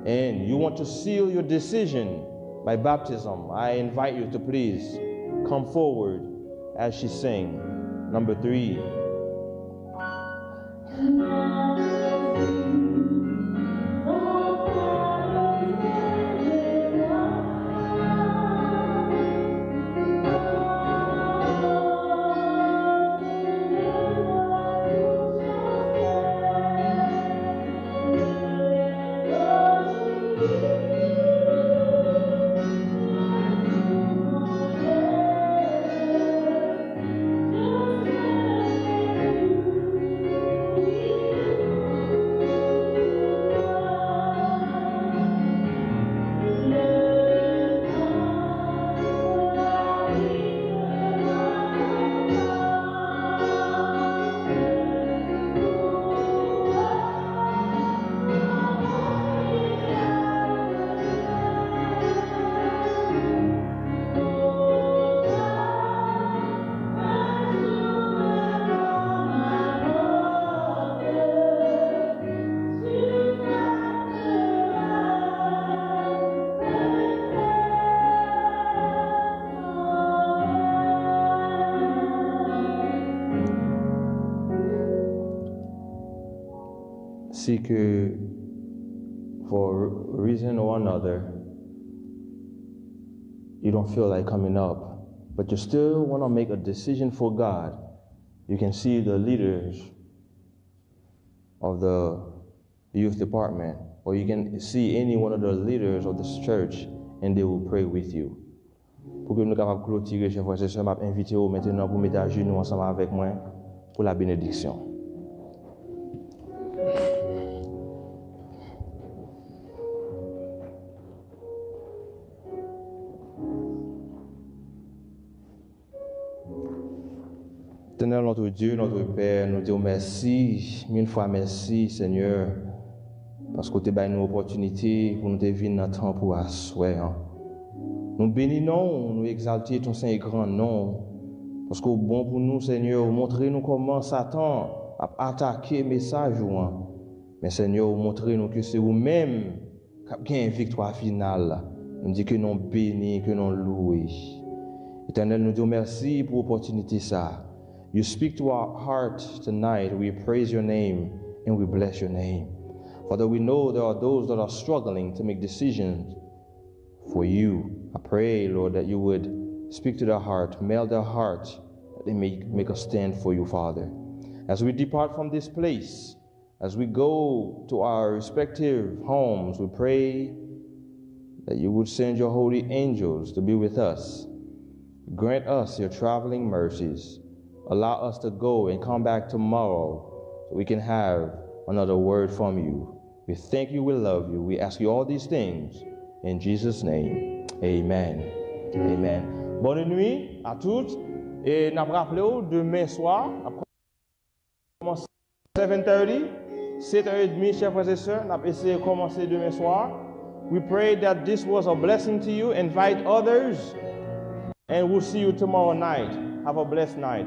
and you want to seal your decision by baptism, I invite you to please come forward as she sings number 3. see que for a reason or another, you don't feel like coming up, but you still want to make a decision for God, you can see the leaders of the youth department, or you can see any one of the leaders of this church, and they will pray with you. Pour que nous soyons capables de clôturer, chers frères et sœurs, je vais inviter vous maintenant pour mettre à genoux ensemble avec moi pour la bénédiction. Éternel notre Dieu, notre Père, nous disons merci, mille fois merci Seigneur, parce que tu as donné une opportunité pour nous venir dans le temps pour asseoir. Nous bénissons, nous exaltons ton Saint et grand nom, parce que bon pour nous Seigneur, montrez-nous comment Satan a attaqué le message. Mais Seigneur, montrez-nous que c'est vous-même qui avez une victoire finale. Nous disons que nous bénis, que nous louons. Éternel, nous disons merci pour l'opportunité ça. You speak to our heart tonight. We praise your name and we bless your name. Father, we know there are those that are struggling to make decisions for you. I pray, Lord, that you would speak to their heart, melt their heart, that they may make a stand for you, Father. As we depart from this place, as we go to our respective homes, we pray that you would send your holy angels to be with us. Grant us your traveling mercies. Allow us to go and come back tomorrow so we can have another word from you. We thank you, we love you. We ask you all these things in Jesus' name. Amen. Amen. Bonne nuit à toutes. Et nous rappelons demain soir, à 7:30, 7h30, chers frères et sœurs, nous allons essayer de commencer demain soir. We pray that this was a blessing to you. Invite others, and we'll see you tomorrow night. Have a blessed night.